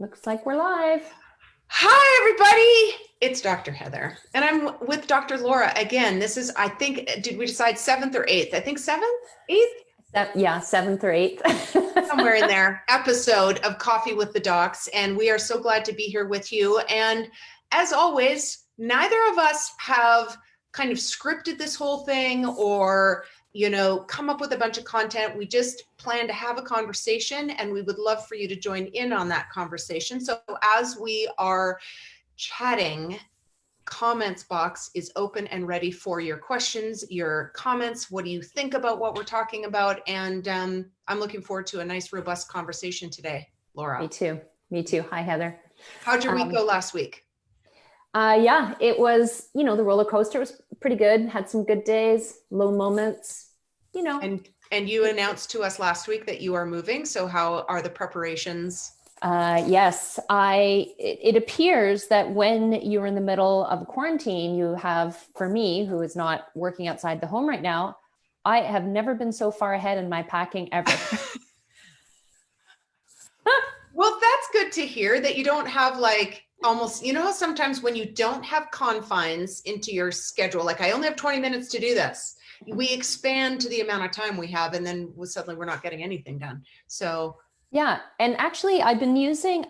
Looks like we're live. Hi, everybody. It's Dr. Heather, and I'm with Dr. Laura again. This is, I think, did we decide 7th or 8th? I think 7th, 8th, Yeah, 7th or 8th. somewhere in there, episode of Coffee with the Docs. And we are so glad to be here with you. And as always, neither of us have kind of scripted this whole thing or come up with a bunch of content. We just plan to have a conversation, and we would love for you to join in on that conversation. So as we are chatting, comments box is open and ready for your questions, your comments. What do you think about what we're talking about? And I'm looking forward to a nice, robust conversation today, Laura. Me too. Me too. Hi, Heather. How'd your week go last week? Yeah, it was, the roller coaster was pretty good. Had some good days, low moments, And you announced to us last week that you are moving. So how are the preparations? Yes, it appears that when you're in the middle of quarantine, you have, for me, who is not working outside the home right now, I have never been so far ahead in my packing ever. Well, that's good to hear that you don't have almost, how sometimes when you don't have confines into your schedule, like I only have 20 minutes to do this, we expand to the amount of time we have, and then suddenly we're not getting anything done. So yeah. And actually I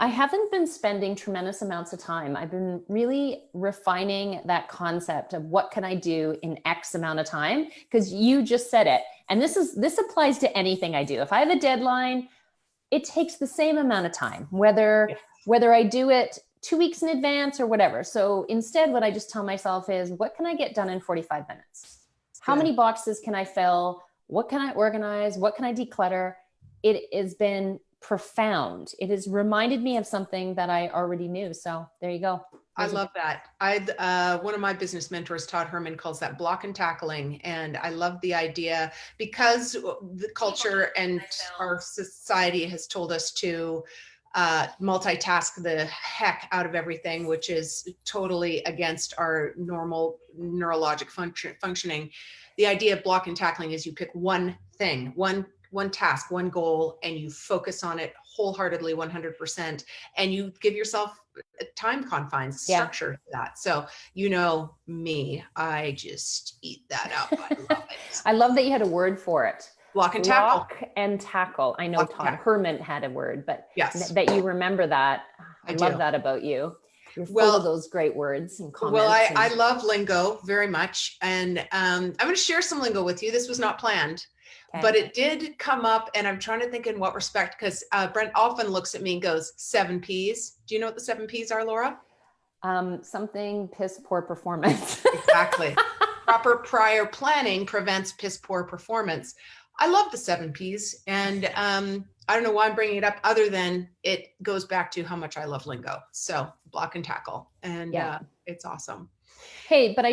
haven't been spending tremendous amounts of time. I've been really refining that concept of what can I do in X amount of time? Because you just said it. And this applies to anything I do. If I have a deadline, it takes the same amount of time, whether I do it 2 weeks in advance or whatever. So instead, what I just tell myself is, what can I get done in 45 minutes? How many boxes can I fill? What can I organize? What can I declutter? It has been profound. It has reminded me of something that I already knew. So there you go. I love that. One of my business mentors, Todd Herman, calls that block and tackling. And I love the idea because the culture and our society has told us to multitask the heck out of everything, which is totally against our normal neurologic functioning. The idea of block and tackling is you pick one thing, one task, one goal, and you focus on it wholeheartedly, 100%, and you give yourself time confines, structure to that. So me, I just eat that up. I love it. I love that you had a word for it. Block and tackle. Block and tackle. I know Todd Herman had a word, but yes, that you remember that. I love that about you. You're full of those great words and comments. Well, I love lingo very much. And I'm going to share some lingo with you. This was not planned. Okay. But it did come up, and I'm trying to think in what respect, because Brent often looks at me and goes, 7 Ps. Do you know what the 7 Ps are, Laura? Something piss poor performance. Exactly. Proper prior planning prevents piss poor performance. I love the 7 Ps, and I don't know why I'm bringing it up other than it goes back to how much I love lingo. So block and tackle, and it's awesome. Hey, but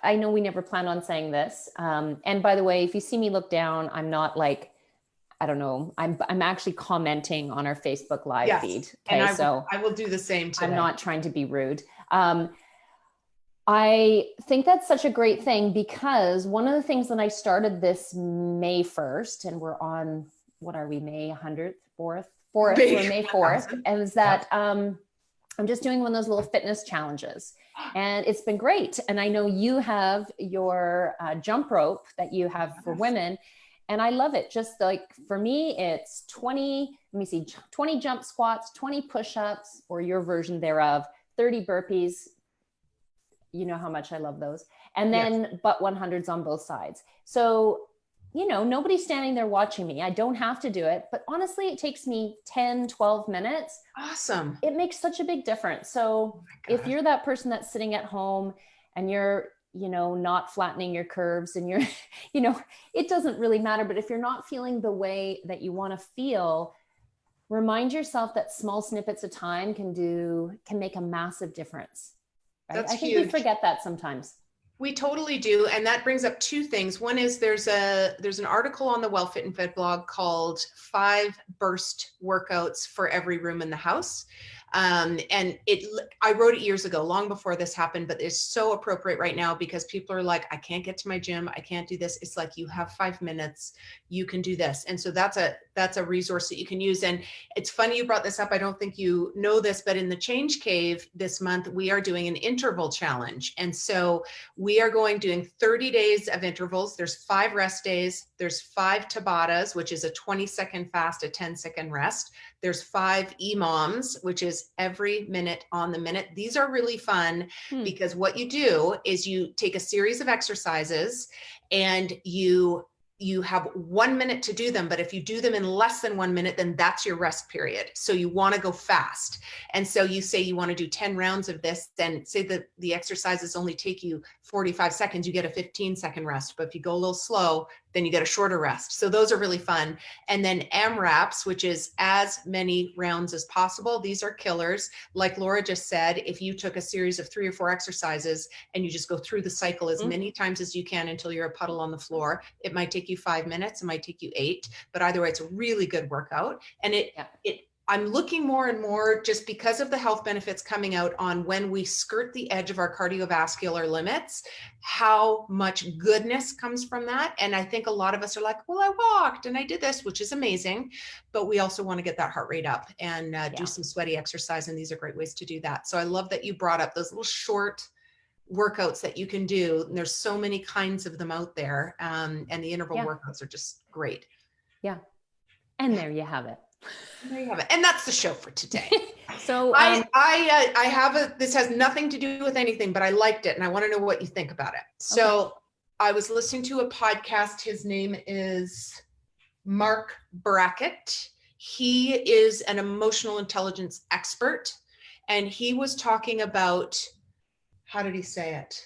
I know we never planned on saying this. And by the way, if you see me look down, I'm not like, I don't know, I'm actually commenting on our Facebook live feed. Okay, and I will do the same today. I'm not trying to be rude. I think that's such a great thing, because one of the things that I started this May 1st, and we're on, what are we, May 100th, 4th? We're May 4th, and is that I'm just doing one of those little fitness challenges, and it's been great. And I know you have your jump rope that you have for women, and I love it. Just like for me, it's 20 jump squats, 20 push-ups, or your version thereof, 30 burpees. You know how much I love those. And then butt 100s on both sides. So, nobody's standing there watching me. I don't have to do it, but honestly, it takes me 10, 12 minutes. Awesome. It makes such a big difference. So if you're that person that's sitting at home and you're, not flattening your curves, and you're, it doesn't really matter, but if you're not feeling the way that you want to feel, remind yourself that small snippets of time can make a massive difference. Right? That's I think huge. we forget that sometimes. We totally do. And that brings up two things. One is there's an article on the Well Fit and Fed blog called 5 Burst Workouts for Every Room in the House. And I wrote it years ago, long before this happened, but it's so appropriate right now because people are like, I can't get to my gym. I can't do this. It's like, you have 5 minutes, you can do this. And so that's a resource that you can use. And it's funny you brought this up. I don't think you know this, but in the Change Cave this month, we are doing an interval challenge. And so we are doing 30 days of intervals. There's 5 rest days. There's 5 Tabatas, which is a 20-second fast, a 10-second rest. There's 5 EMOMs, which is every minute on the minute. These are really fun because what you do is you take a series of exercises and you have 1 minute to do them. But if you do them in less than 1 minute, then that's your rest period. So you want to go fast. And so you say you want to do 10 rounds of this, then say that the exercises only take you 45 seconds, you get a 15-second rest. But if you go a little slow, then you get a shorter rest. So those are really fun. And then AMRAPs, which is as many rounds as possible. These are killers. Like Laura just said, if you took a series of 3 or 4 exercises and you just go through the cycle as many times as you can until you're a puddle on the floor, it might take you 5 minutes, it might take you 8, but either way, it's a really good workout. And I'm looking more and more, just because of the health benefits coming out on when we skirt the edge of our cardiovascular limits, how much goodness comes from that. And I think a lot of us are like, well, I walked and I did this, which is amazing, but we also want to get that heart rate up and do some sweaty exercise. And these are great ways to do that. So I love that you brought up those little short workouts that you can do. And there's so many kinds of them out there. And the interval workouts are just great. Yeah. And there you have it. There you have it. And that's the show for today. So I have this has nothing to do with anything, but I liked it and I want to know what you think about it. So I was listening to a podcast. His name is Mark Brackett. He is an emotional intelligence expert. And he was talking about, how did he say it?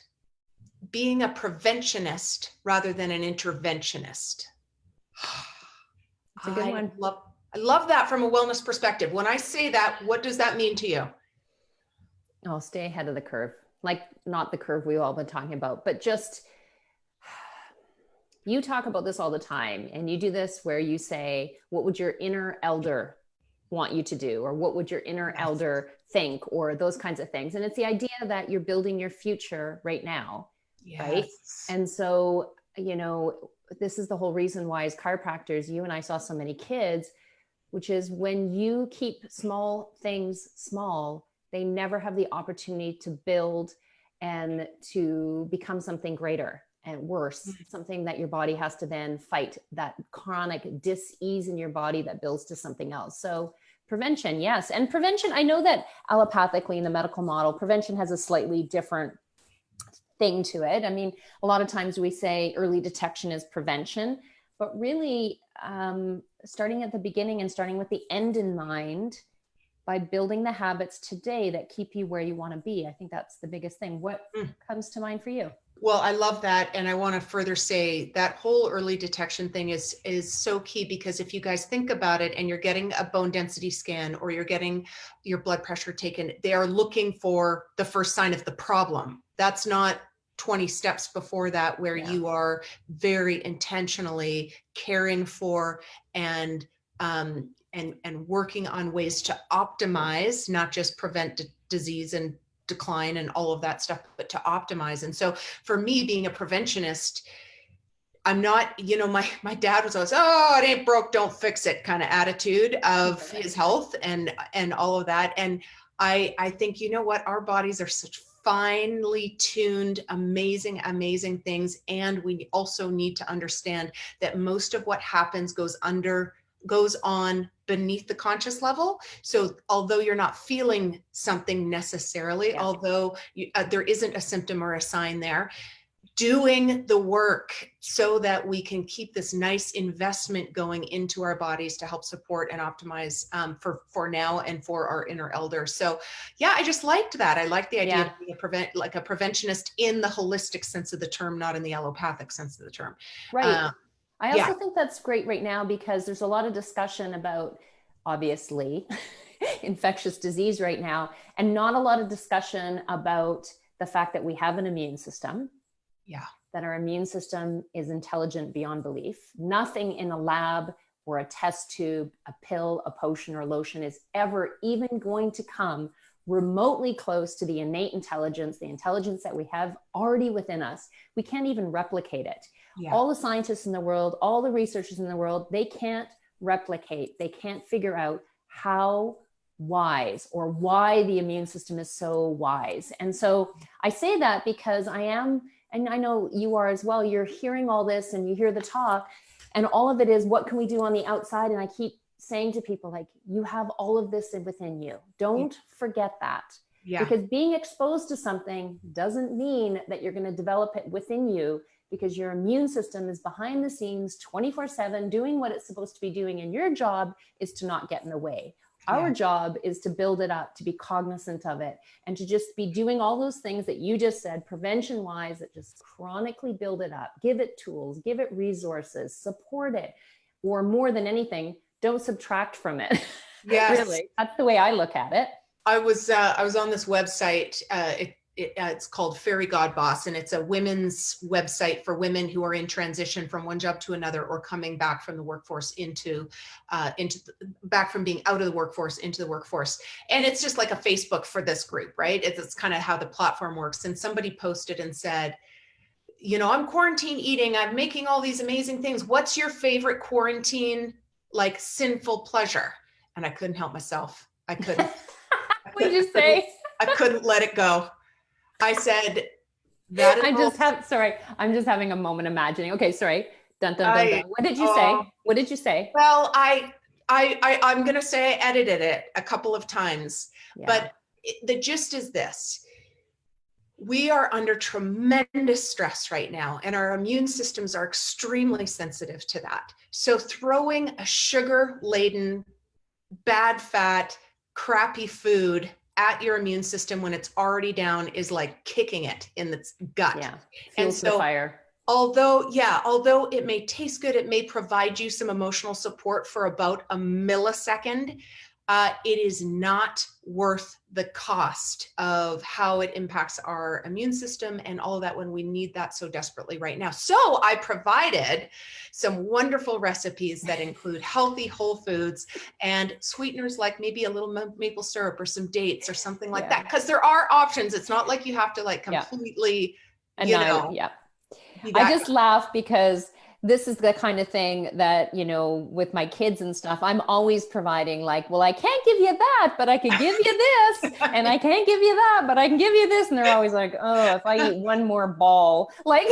Being a preventionist rather than an interventionist. It's a good one. I love that from a wellness perspective. When I say that, what does that mean to you? Oh, stay ahead of the curve. Like, not the curve we've all been talking about, but just, you talk about this all the time, and you do this where you say, what would your inner elder want you to do? Or what would your inner elder think? Or those kinds of things. And it's the idea that you're building your future right now, right? And so, this is the whole reason why, as chiropractors, you and I saw so many kids, which is when you keep small things small, they never have the opportunity to build and to become something greater and worse, something that your body has to then fight, that chronic dis-ease in your body that builds to something else. So prevention, yes. And prevention, I know that allopathically in the medical model, prevention has a slightly different thing to it. I mean, a lot of times we say early detection is prevention, but really starting at the beginning and starting with the end in mind by building the habits today that keep you where you want to be. I think that's the biggest thing. What comes to mind for you? Well, I love that. And I want to further say that whole early detection thing is so key, because if you guys think about it and you're getting a bone density scan or you're getting your blood pressure taken, they are looking for the first sign of the problem. That's not 20 steps before that, where you are very intentionally caring for and working on ways to optimize, not just prevent disease and decline and all of that stuff, but to optimize. And so for me, being a preventionist, I'm not, my dad was always, oh, it ain't broke, don't fix it kind of attitude of his health and all of that. And I think, you know what, our bodies are such finely tuned, amazing things. And we also need to understand that most of what happens goes on beneath the conscious level. So although you're not feeling something necessarily, although there isn't a symptom or a sign there, doing the work so that we can keep this nice investment going into our bodies to help support and optimize for now and for our inner elder. So yeah, I just liked that. I liked the idea of being a preventionist in the holistic sense of the term, not in the allopathic sense of the term. Right. I also think that's great right now, because there's a lot of discussion about, obviously, infectious disease right now, and not a lot of discussion about the fact that we have an immune system, Yeah. that our immune system is intelligent beyond belief. Nothing in a lab or a test tube, a pill, a potion, or lotion is ever even going to come remotely close to the innate intelligence, the intelligence that we have already within us. We can't even replicate it. Yeah. All the scientists in the world, all the researchers in the world, they can't replicate, they can't figure out how wise or why the immune system is so wise. And so I say that because I am, and I know you are as well, you're hearing all this and you hear the talk, and all of it is, what can we do on the outside? And I keep saying to people, like, you have all of this within you. Don't forget that. Yeah. Because being exposed to something doesn't mean that you're going to develop it within you, because your immune system is behind the scenes 24/7 doing what it's supposed to be doing. And your job is to not get in the way. Our job is to build it up, to be cognizant of it, and to just be doing all those things that you just said, prevention wise, that just chronically build it up. Give it tools, give it resources, support it, or more than anything, don't subtract from it. Yes. Really, that's the way I look at it. I was on this website. It's called Fairy God Boss, and it's a women's website for women who are in transition from one job to another, or coming back from the workforce back from being out of the workforce into the workforce. And it's just like a Facebook for this group, right? It's kind of how the platform works. And somebody posted and said, you know, I'm quarantine eating, I'm making all these amazing things. What's your favorite quarantine, like, sinful pleasure? And I couldn't help myself. I couldn't. What did you say? I couldn't let it go. I said, that is I'm just having a moment imagining. Okay, sorry. Dun, dun, dun, dun. What did you say? What did you say? Well, I'm going to say I edited it a couple of times, but the gist is this. We are under tremendous stress right now, and our immune systems are extremely sensitive to that. So throwing a sugar-laden, bad fat, crappy food at your immune system when it's already down is like kicking it in the gut. Yeah. And Fuels the fire. Although it may taste good, it may provide you some emotional support for about a millisecond, it is not worth the cost of how it impacts our immune system and all of that when we need that so desperately right now. So I provided some wonderful recipes that include healthy whole foods and sweeteners, like maybe a little maple syrup or some dates or something like that. Because there are options. It's not like you have to like completely, I just laugh because this is the kind of thing that, you know, with my kids and stuff, I'm always providing, like, well, I can't give you that, but I could give you this, and I can't give you that, but I can give you this. And they're always like, oh, if I eat one more ball, like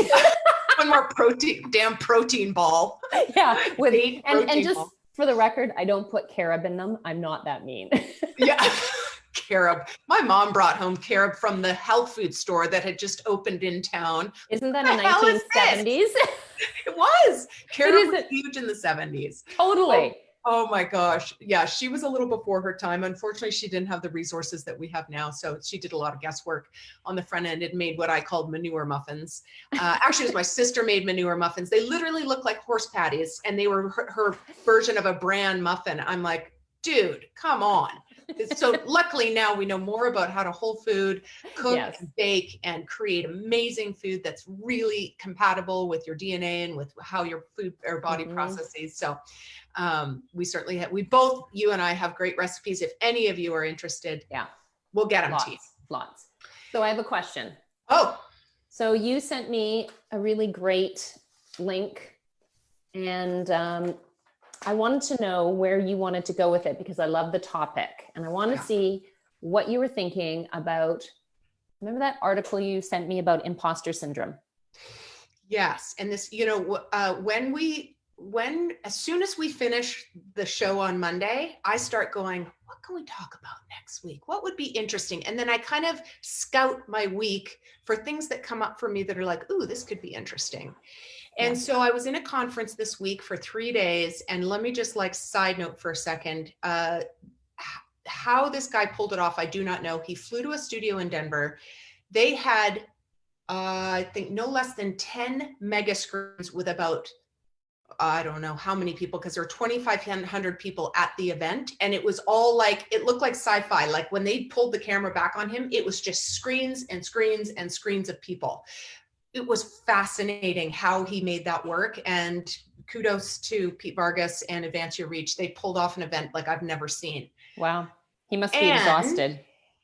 one more protein ball. Yeah. And just for the record, I don't put carob in them. I'm not that mean. Yeah. Carob. My mom brought home carob from the health food store that had just opened in town. Isn't that in the 1970s? It was. Carob was huge in the 70s. Totally. Oh my gosh. Yeah, she was a little before her time. Unfortunately, she didn't have the resources that we have now. So she did a lot of guesswork on the front end and made what I called manure muffins. Actually, it was my sister made manure muffins. They literally looked like horse patties, and they were her version of a bran muffin. I'm like, dude, come on. So luckily now we know more about how to whole food, cook, and bake, and create amazing food that's really compatible with your DNA and with how your food or body processes. So we certainly have, you and I have great recipes. If any of you are interested, we'll get them to you. Lots. So I have a question. Oh. So you sent me a really great link, and I wanted to know where you wanted to go with it, because I love the topic, and I want to see what you were thinking about. Remember that article you sent me about imposter syndrome? Yes. And this, you know, as soon as we finish the show on Monday, I start going, what can we talk about next week? What would be interesting? And then I kind of scout my week for things that come up for me that are like, ooh, this could be interesting. And so I was in a conference this week for 3 days, and let me just like side note for a second, how this guy pulled it off, I do not know. He flew to a studio in Denver. They had, I think, no less than 10 mega screens with about, I don't know how many people, because there were 2,500 people at the event. And it was all like, it looked like sci-fi. Like when they pulled the camera back on him, it was just screens and screens and screens of people. it was fascinating how he made that work. And kudos to Pete Vargas and Advance Your Reach. They pulled off an event like I've never seen. Wow. He must be And exhausted.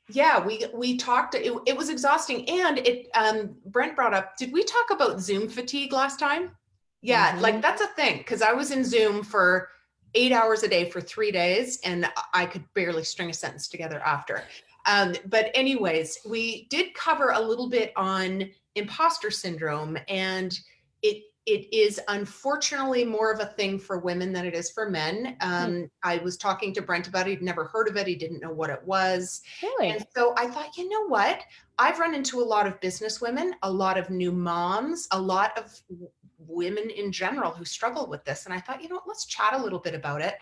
yeah, we talked, it was exhausting. And Brent brought up, did we talk about Zoom fatigue last time? Yeah, like that's a thing. Because I was in Zoom for 8 hours a day for 3 days, and I could barely string a sentence together after. But anyways, we did cover a little bit on imposter syndrome, and it is unfortunately more of a thing for women than it is for men. I was talking to Brent about it. He'd never heard of it. He didn't know what it was. Really? And so I thought, you know what? I've run into a lot of business women, a lot of new moms, a lot of women in general who struggle with this. And I thought, you know what, let's chat a little bit about it.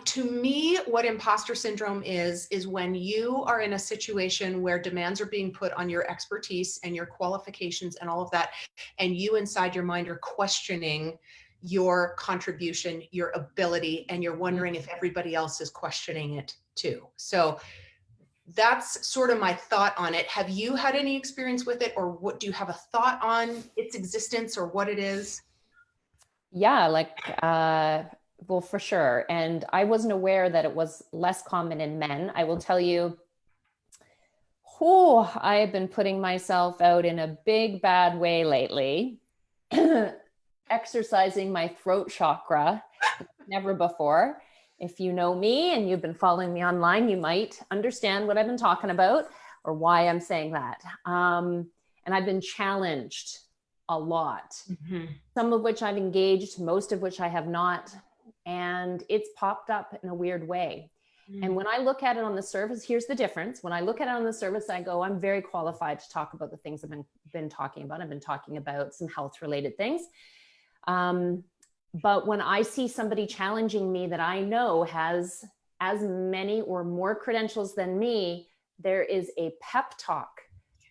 To me, what imposter syndrome is when you are in a situation where demands are being put on your expertise and your qualifications and all of that, and you inside your mind are questioning your contribution, your ability, and you're wondering if everybody else is questioning it too. So that's sort of my thought on it. Have you had any experience with it, or what do you have a thought on its existence or what it is? Yeah, like, well, for sure. And I wasn't aware that it was less common in men. I will tell you, I have been putting myself out in a big, bad way lately, exercising my throat chakra like never before. If you know me and you've been following me online, you might understand what I've been talking about or why I'm saying that. And I've been challenged a lot, some of which I've engaged, most of which I have not. And it's popped up in a weird way. And when I look at it on the surface, here's the difference. When I look at it on the surface, I go, I'm very qualified to talk about the things I've been talking about. I've been talking about some health related things. But when I see somebody challenging me that I know has as many or more credentials than me, there is a pep talk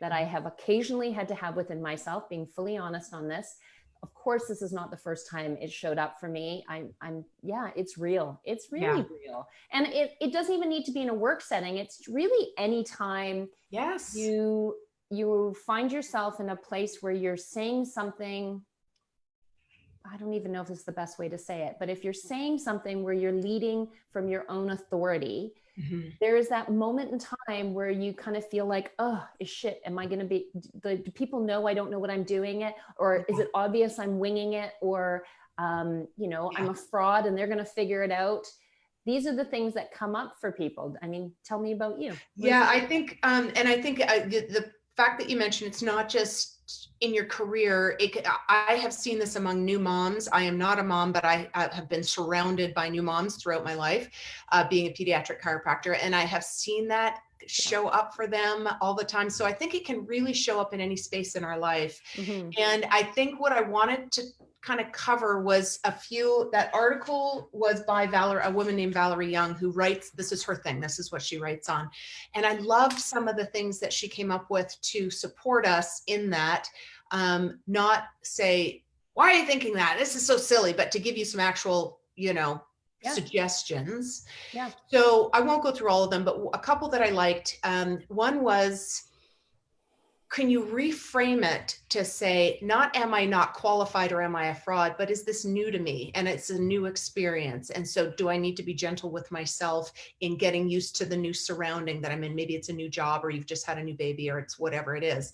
that I have occasionally had to have within myself, being fully honest on this. Of course, this is not the first time it showed up for me. Yeah, it's real. It's really real. And it doesn't even need to be in a work setting. It's really anytime you find yourself in a place where you're saying something. I don't even know if this is the best way to say it, but if you're saying something where you're leading from your own authority, there is that moment in time where you kind of feel like, oh, shit, am I going to be, do people know I don't know what I'm doing it? Or is it obvious I'm winging it? Or, I'm a fraud and they're going to figure it out. These are the things that come up for people. I mean, tell me about you. I think, the fact that you mentioned it's not just in your career, I have seen this among new moms. I am not a mom, but I have been surrounded by new moms throughout my life, being a pediatric chiropractor, and I have seen that show up for them all the time. So I think it can really show up in any space in our life. And I think what I wanted to kind of cover was that article was by a woman named Valerie Young, who writes, this is her thing, this is what she writes on. And I loved some of the things that she came up with to support us in that, not say, why are you thinking that? This is so silly, but to give you some actual, suggestions. So I won't go through all of them, but a couple that I liked. One was, can you reframe it to say, not am I not qualified or am I a fraud, but is this new to me? And it's a new experience. And so do I need to be gentle with myself in getting used to the new surrounding that I'm in? Maybe it's a new job, or you've just had a new baby, or it's whatever it is.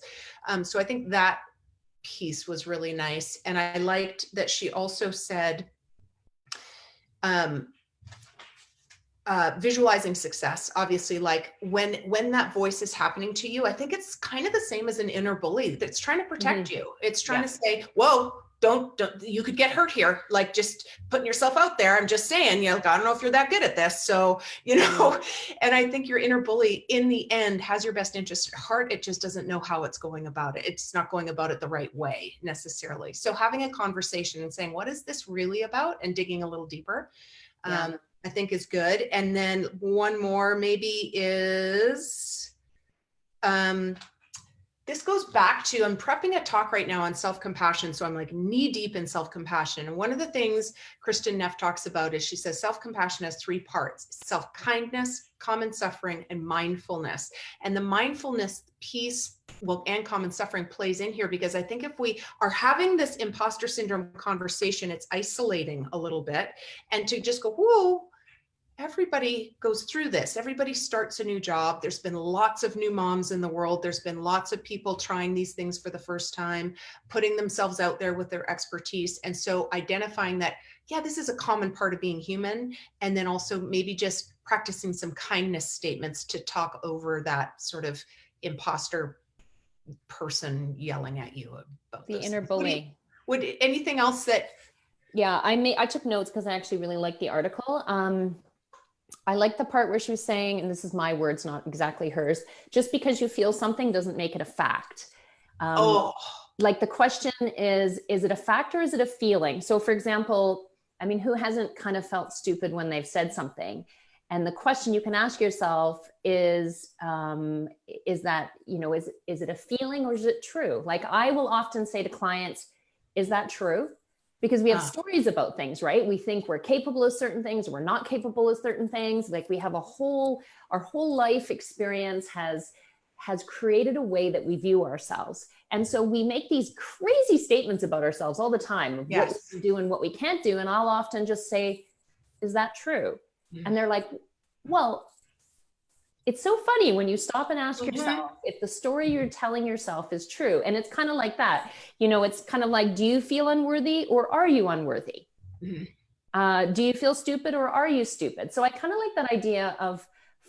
So I think that piece was really nice. And I liked that she also said, visualizing success, obviously, like when that voice is happening to you, I think it's kind of the same as an inner bully that's trying to protect you. It's trying to say, whoa, don't, you could get hurt here. Like, just putting yourself out there. I'm just saying, I don't know if you're that good at this. So, and I think your inner bully in the end has your best interest at heart. It just doesn't know how it's going about it. It's not going about it the right way necessarily. So having a conversation and saying, what is this really about? And digging a little deeper. I think is good. And then one more maybe is This goes back to, I'm prepping a talk right now on self-compassion. So I'm like knee deep in self-compassion. And one of the things Kristen Neff talks about is she says self-compassion has 3 parts: self-kindness, common suffering, and mindfulness. And the mindfulness piece, well, and common suffering plays in here, because I think if we are having this imposter syndrome conversation, it's isolating a little bit. And to just go, whoa, everybody goes through this. Everybody starts a new job. There's been lots of new moms in the world. There's been lots of people trying these things for the first time, putting themselves out there with their expertise. And so identifying that, yeah, this is a common part of being human. And then also maybe just practicing some kindness statements to talk over that sort of imposter person yelling at you about the inner bully. Would anything else that? Yeah, I took notes because I actually really liked the article. I like the part where she was saying, and this is my words, not exactly hers, just because you feel something doesn't make it a fact. Like the question is it a fact or is it a feeling? So for example, I mean, who hasn't kind of felt stupid when they've said something? And the question you can ask yourself is that, you know, is it a feeling or is it true? Like I will often say to clients, is that true? Because we have stories about things, right? We think we're capable of certain things, we're not capable of certain things. Like we have our whole life experience has created a way that we view ourselves. And so we make these crazy statements about ourselves all the time of what we can do and what we can't do. And I'll often just say, is that true? And they're like, well, it's so funny when you stop and ask yourself if the story you're telling yourself is true. And it's kind of like that, you know, it's kind of like, do you feel unworthy or are you unworthy? Do you feel stupid or are you stupid? So I kind of like that idea of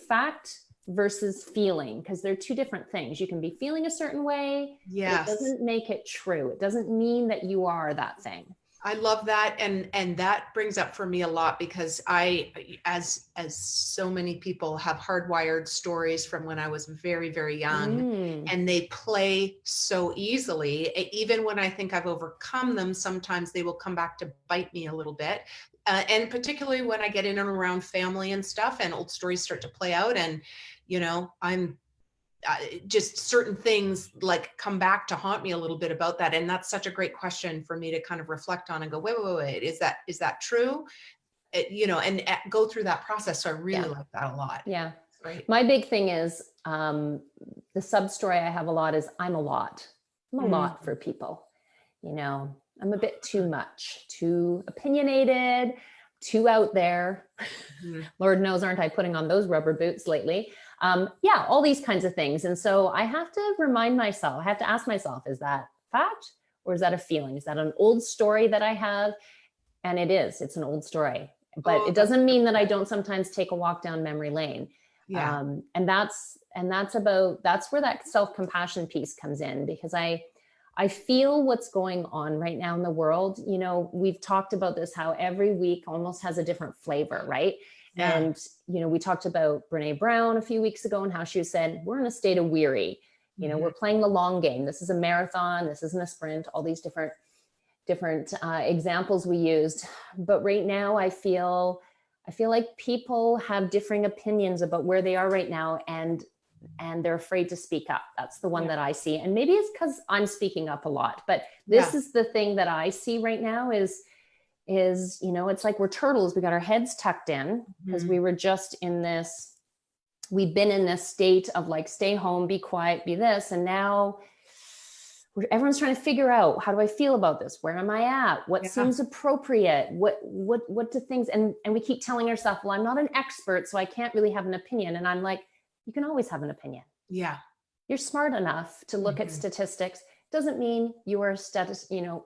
fact versus feeling, because they're 2 different things. You can be feeling a certain way. It doesn't make it true. It doesn't mean that you are that thing. I love that. And that brings up for me a lot, because I, as so many people, have hardwired stories from when I was very, very young, and they play so easily. Even when I think I've overcome them, sometimes they will come back to bite me a little bit. And particularly when I get in and around family and stuff, and old stories start to play out, and, you know, I'm just certain things like come back to haunt me a little bit about that. And that's such a great question for me to kind of reflect on and go, wait, is that true? You know, and go through that process. So I really like that a lot. Yeah. Great. My big thing is the sub story I have a lot is I'm a lot for people. You know, I'm a bit too much, too opinionated, too out there. Lord knows, aren't I putting on those rubber boots lately? All these kinds of things. And so I have to remind myself, I have to ask myself, is that fact or is that a feeling? Is that an old story that I have? And it's an old story, but it doesn't mean that I don't sometimes take a walk down memory lane. And that's where that self-compassion piece comes in, because I feel what's going on right now in the world. You know, we've talked about this, how every week almost has a different flavor, right? And, you know, we talked about Brene Brown a few weeks ago and how she said, we're in a state of weary. You know, we're playing the long game. This is a marathon. This isn't a sprint, all these different examples we used. But right now I feel like people have differing opinions about where they are right now, and they're afraid to speak up. That's the one that I see. And maybe it's because I'm speaking up a lot, but this is the thing that I see right now is, you know, it's like we're turtles. We got our heads tucked in because we were just in this, we've been in this state of like, stay home, be quiet, be this. And now everyone's trying to figure out, how do I feel about this? Where am I at? What seems appropriate? What do things, and we keep telling ourselves, well, I'm not an expert, so I can't really have an opinion. And I'm like, you can always have an opinion. Yeah. You're smart enough to look at statistics. Doesn't mean you are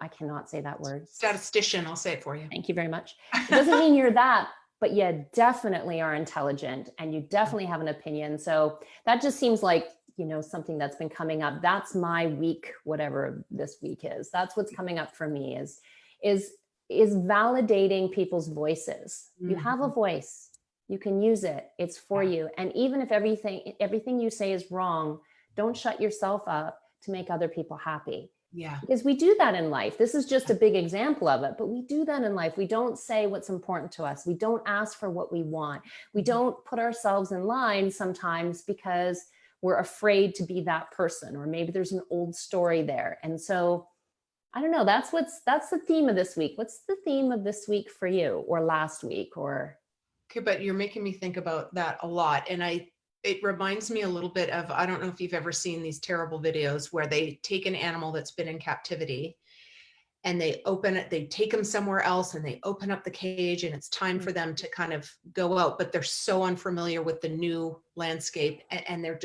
I cannot say that word. Statistician, I'll say it for you. Thank you very much. It doesn't mean you're that, but you definitely are intelligent and you definitely have an opinion. So that just seems like, you know, something that's been coming up. That's my week, whatever this week is. That's what's coming up for me is validating people's voices. You have a voice. You can use it. It's for you. And even if everything you say is wrong, don't shut yourself up to make other people happy. Yeah. Because we do that in life. This is just a big example of it, but we do that in life. We don't say what's important to us. We don't ask for what we want. We don't put ourselves in line sometimes because we're afraid to be that person, or maybe there's an old story there. And so I don't know, that's the theme of this week. What's the theme of this week for you, or last week, or? Okay, but you're making me think about that a lot. And it reminds me a little bit of, I don't know if you've ever seen these terrible videos where they take an animal that's been in captivity and they open it, they take them somewhere else and they open up the cage and it's time for them to kind of go out, but they're so unfamiliar with the new landscape, and they're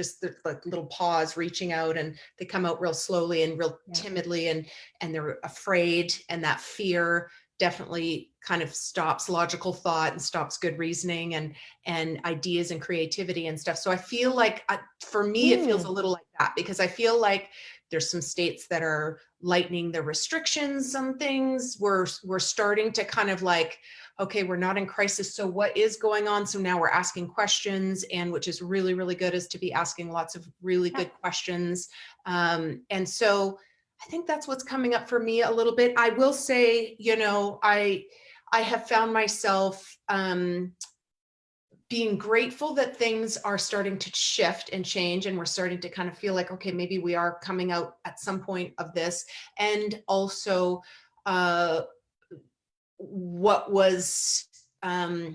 like little paws reaching out, and they come out real slowly and real timidly, and they're afraid, and that fear definitely kind of stops logical thought and stops good reasoning and ideas and creativity and stuff. So I feel like for me, it feels a little like that, because I feel like there's some states that are lightening the restrictions, some things we're starting to kind of like, okay, we're not in crisis, so what is going on? So now we're asking questions, and which is really, really good, is to be asking lots of really good questions. And so I think that's what's coming up for me a little bit. I will say, you know, I have found myself being grateful that things are starting to shift and change, and we're starting to kind of feel like, okay, maybe we are coming out at some point of this. And also what was a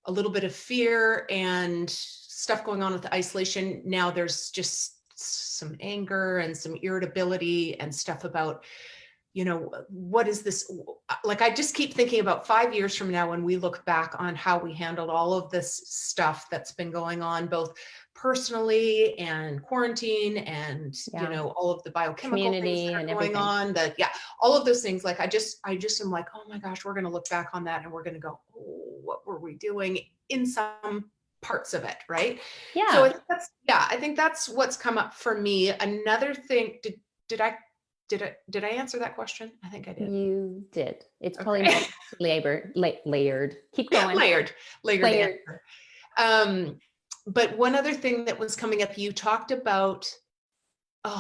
little bit of fear and stuff going on with the isolation, now there's just some anger and some irritability and stuff about, you know, what is this? Like, I just keep thinking about 5 years from now, when we look back on how we handled all of this stuff that's been going on, both personally and quarantine and, you know, all of the biochemical community things that are and going everything on, that, all of those things. Like, I just am like, oh my gosh, we're going to look back on that and we're going to go, oh, what were we doing in some parts of it, right? Yeah. So I think that's what's come up for me. Another thing, did I answer that question? I think I did. You did. It's probably layered. Keep going. Layered. Answer. But one other thing that was coming up, you talked about,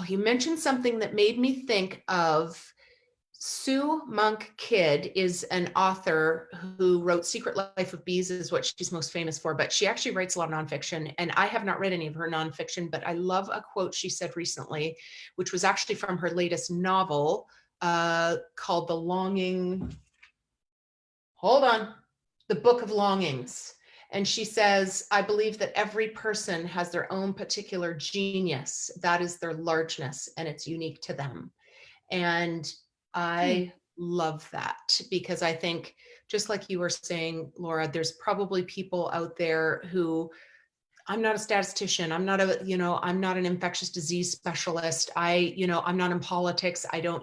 you mentioned something that made me think of Sue Monk Kidd. Is an author who wrote Secret Life of Bees, is what she's most famous for, but she actually writes a lot of nonfiction, and I have not read any of her nonfiction, but I love a quote she said recently, which was actually from her latest novel called The Book of Longings. And she says, I believe that every person has their own particular genius. That is their largeness, and it's unique to them. And I love that, because I think, just like you were saying, Laura, there's probably people out there who, I'm not a statistician, I'm not an infectious disease specialist, I'm not in politics, I don't,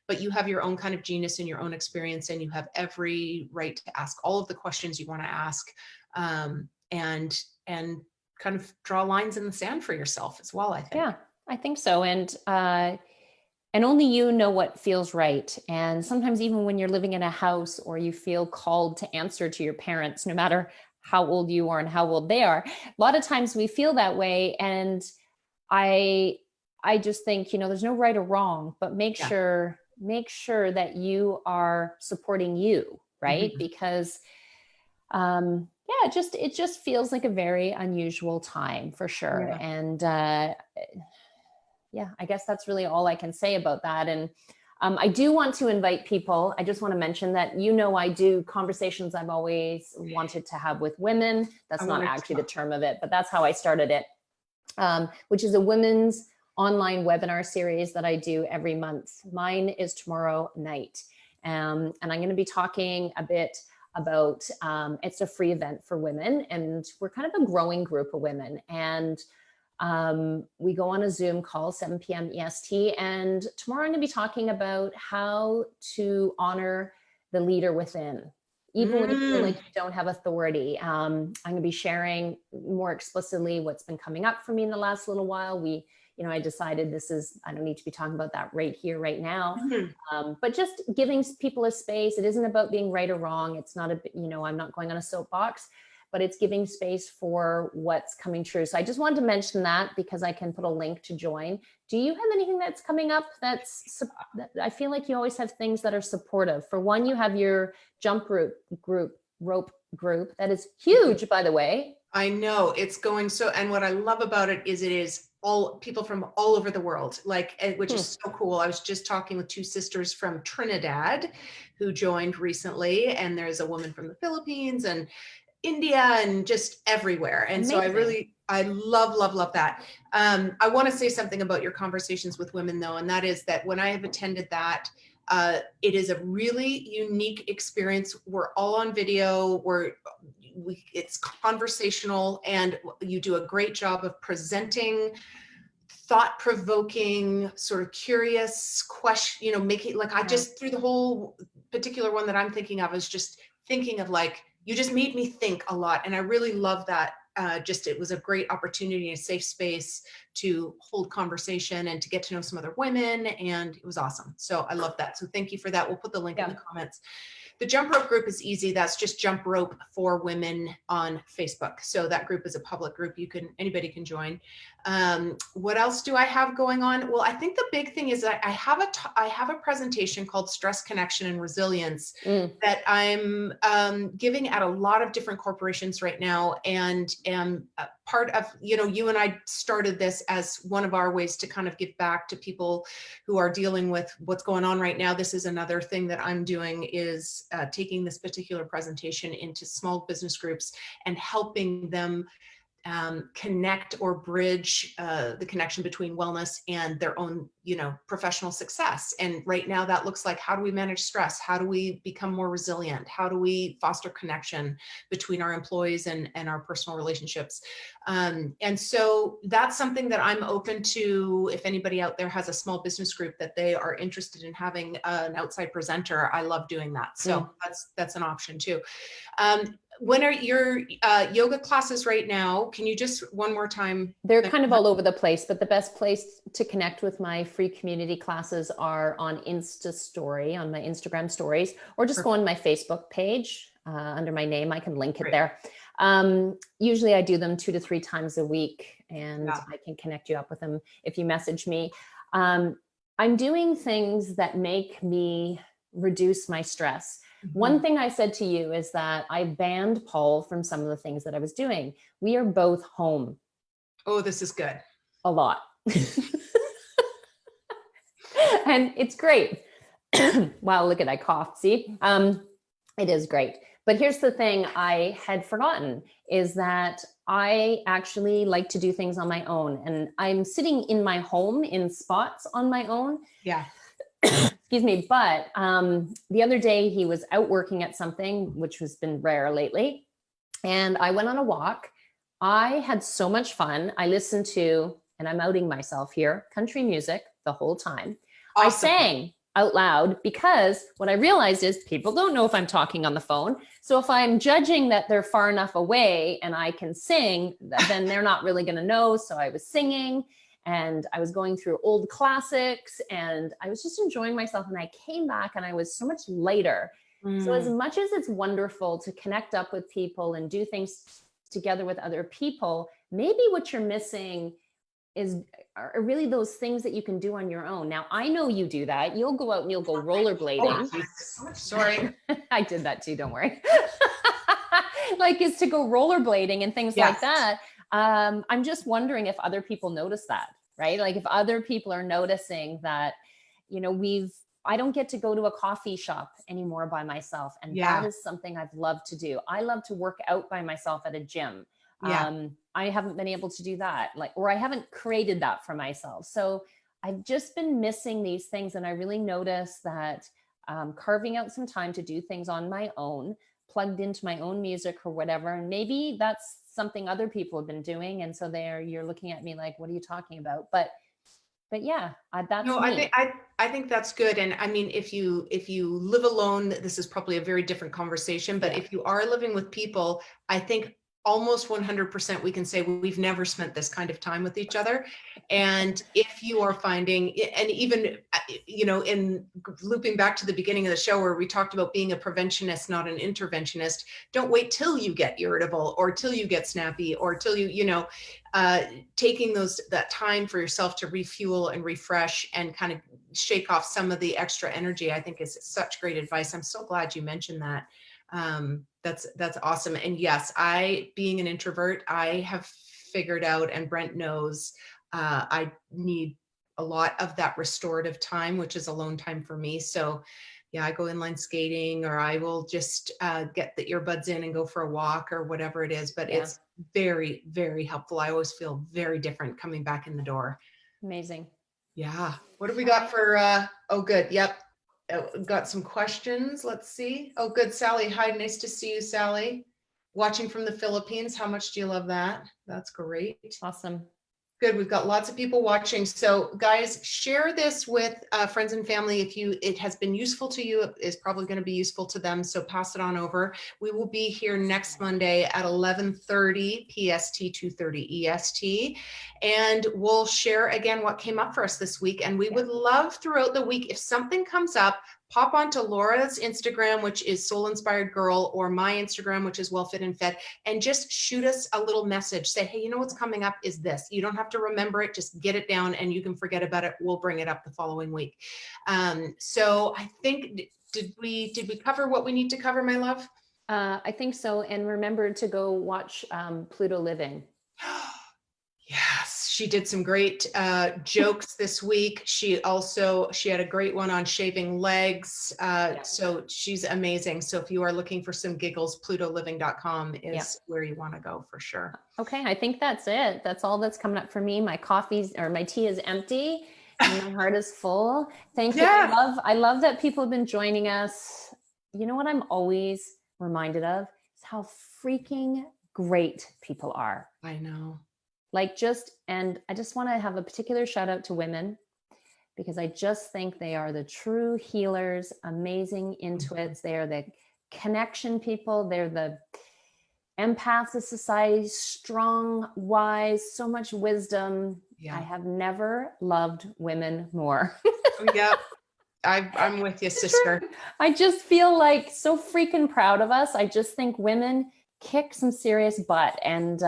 but you have your own kind of genius and your own experience, and you have every right to ask all of the questions you want to ask, and kind of draw lines in the sand for yourself as well, I think. Yeah, I think so. And only you know what feels right. And sometimes, even when you're living in a house, or you feel called to answer to your parents, no matter how old you are and how old they are, a lot of times we feel that way. And I just think, there's no right or wrong, but make sure that you are supporting you, right? Mm-hmm. Because it just feels like a very unusual time, for sure. Yeah. And I guess that's really all I can say about that. And I do want to invite people. I just want to mention that, I do conversations I've always wanted to have with women. That's not actually the term of it, but that's how I started it, which is a women's online webinar series that I do every month. Mine is tomorrow night. And I'm going to be talking a bit about, it's a free event for women, and we're kind of a growing group of women. And we go on a Zoom call, 7 p.m. EST. And tomorrow I'm going to be talking about how to honor the leader within, even when you feel like you don't have authority. I'm going to be sharing more explicitly what's been coming up for me in the last little while. I decided I don't need to be talking about that right here, right now. Mm-hmm. But just giving people a space. It isn't about being right or wrong. It's not I'm not going on a soapbox, but it's giving space for what's coming true. So I just wanted to mention that, because I can put a link to join. Do you have anything that's coming up I feel like you always have things that are supportive? For one, you have your jump rope group that is huge, by the way. I know, it's going so, and what I love about it is all people from all over the world, like, which is so cool. I was just talking with two sisters from Trinidad who joined recently, and there's a woman from the Philippines and India and just everywhere. And so I love that. I want to say something about your conversations with women though, and that is that when I have attended that, it is a really unique experience. We're all on video, it's conversational, and you do a great job of presenting thought-provoking, sort of curious question, making like, I just, through the whole particular one that I'm thinking of, is just thinking of like, you just made me think a lot. And I really love that. It was a great opportunity, a safe space to hold conversation and to get to know some other women. And it was awesome. So I love that. So thank you for that. We'll put the link in the comments. The jump rope group is easy. That's just jump rope for women on Facebook. So that group is a public group. Anybody can join. What else do I have going on? Well, I think the big thing is that I have a presentation called Stress, Connection, and Resilience that I'm giving at a lot of different corporations right now, and am part of, you and I started this as one of our ways to kind of give back to people who are dealing with what's going on right now. This is another thing that I'm doing, is taking this particular presentation into small business groups and helping them connect or bridge the connection between wellness and their own, professional success. And right now that looks like, how do we manage stress? How do we become more resilient? How do we foster connection between our employees and our personal relationships? And so that's something that I'm open to. If anybody out there has a small business group that they are interested in having an outside presenter, I love doing that. So that's an option too. When are your yoga classes right now? Can you just one more time? They're kind of all over the place, but the best place to connect with my free community classes are on Insta Story, on my Instagram stories, or just go on my Facebook page under my name. I can link it there. Usually I do them 2 to 3 times a week, and I can connect you up with them if you message me. I'm doing things that make me reduce my stress. One thing I said to you is that I banned Paul from some of the things that I was doing. We are both home. Oh, this is good. A lot. And it's great. Wow, look at, I coughed, see? It is great. But here's the thing I had forgotten, is that I actually like to do things on my own. And I'm sitting in my home in spots on my own. Yeah. Excuse me. But the other day he was out working at something, which has been rare lately. And I went on a walk. I had so much fun. I listened to, and I'm outing myself here, country music the whole time. Awesome. I sang out loud, because what I realized is people don't know if I'm talking on the phone. So if I'm judging that they're far enough away and I can sing, then they're not really going to know. So I was singing, and I was going through old classics, and I was just enjoying myself. And I came back and I was so much lighter. So as much as it's wonderful to connect up with people and do things together with other people, maybe what you're missing are really those things that you can do on your own. Now, I know you do that. You'll go out and you'll go rollerblading. Oh, sorry. I did that too, don't worry. Like, is to go rollerblading and things like that. I'm just wondering if other people notice that, right? Like if other people are noticing that, I don't get to go to a coffee shop anymore by myself. And that is something I've loved to do. I love to work out by myself at a gym. I haven't been able to do that, or I haven't created that for myself. So I've just been missing these things. And I really noticed that carving out some time to do things on my own, plugged into my own music or whatever, and maybe that's something other people have been doing. And so you're looking at me like, what are you talking about? But yeah, that's me. I think that's good. And I mean, if you live alone, this is probably a very different conversation, but if you are living with people, I think almost 100% we can say we've never spent this kind of time with each other. And if you are finding, and even, in looping back to the beginning of the show where we talked about being a preventionist, not an interventionist, don't wait till you get irritable or till you get snappy or till taking that time for yourself to refuel and refresh and kind of shake off some of the extra energy, I think is such great advice. I'm so glad you mentioned that. That's awesome. And yes, being an introvert, I have figured out, and Brent knows, I need a lot of that restorative time, which is alone time for me. So yeah, I go inline skating, or I will just get the earbuds in and go for a walk or whatever it is. But it's very, very helpful. I always feel very different coming back in the door. Amazing. Yeah. What do we got for, oh, good. Yep. Got some questions. Let's see. Oh, good. Sally. Hi. Nice to see you, Sally. Watching from the Philippines. How much do you love that? That's great. Awesome. Good. We've got lots of people watching. So guys, share this with friends and family. If it has been useful to you, it is probably going to be useful to them. So pass it on over. We will be here next Monday at 11:30 PST, 2:30 EST. And we'll share again what came up for us this week. And we would love throughout the week, if something comes up, pop onto Laura's Instagram, which is Soul Inspired Girl, or my Instagram, which is WellFitandFed, and just shoot us a little message. Say, hey, you know what's coming up is this. You don't have to remember it. Just get it down and you can forget about it. We'll bring it up the following week. So I think, did we cover what we need to cover, my love? I think so. And remember to go watch Pluto Living. Yes, she did some great jokes this week. She had a great one on shaving legs. So she's amazing. So if you are looking for some giggles, plutoliving.com is where you want to go for sure. Okay, I think that's it. That's all that's coming up for me. My my tea is empty and my heart is full. Thank you. I love that people have been joining us. You know what I'm always reminded of is how freaking great people are. I know. And I just want to have a particular shout out to women, because I just think they are the true healers, amazing intuits. They are the connection people. They're the empaths of society, strong, wise, so much wisdom. I have never loved women more. I'm with you, sister. I just feel like so freaking proud of us. I just think women kick some serious butt. And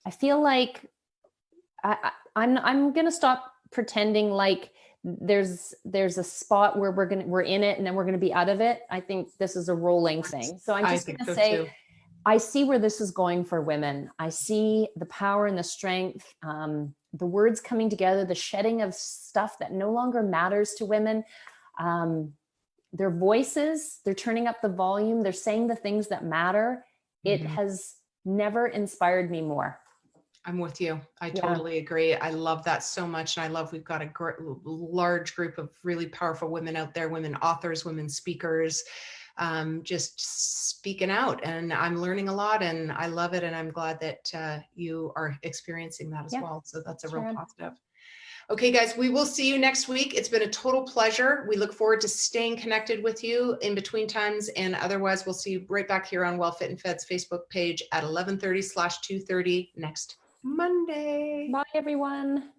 I feel like I'm going to stop pretending like there's a spot where we're in it and then we're going to be out of it. I think this is a rolling thing. So I'm just going to say, too. I see where this is going for women. I see the power and the strength, the words coming together, the shedding of stuff that no longer matters to women. Their voices, they're turning up the volume. They're saying the things that matter. It has never inspired me more. I'm with you. I totally agree. I love that so much. And I love, we've got a large group of really powerful women out there, women authors, women speakers, just speaking out, and I'm learning a lot and I love it. And I'm glad that you are experiencing that as well. So that's a real positive. Okay, guys, we will see you next week. It's been a total pleasure. We look forward to staying connected with you in between times. And otherwise, we'll see you right back here on Well Fit and Fed's Facebook page at 11:30/2:30 next Monday. Bye, everyone.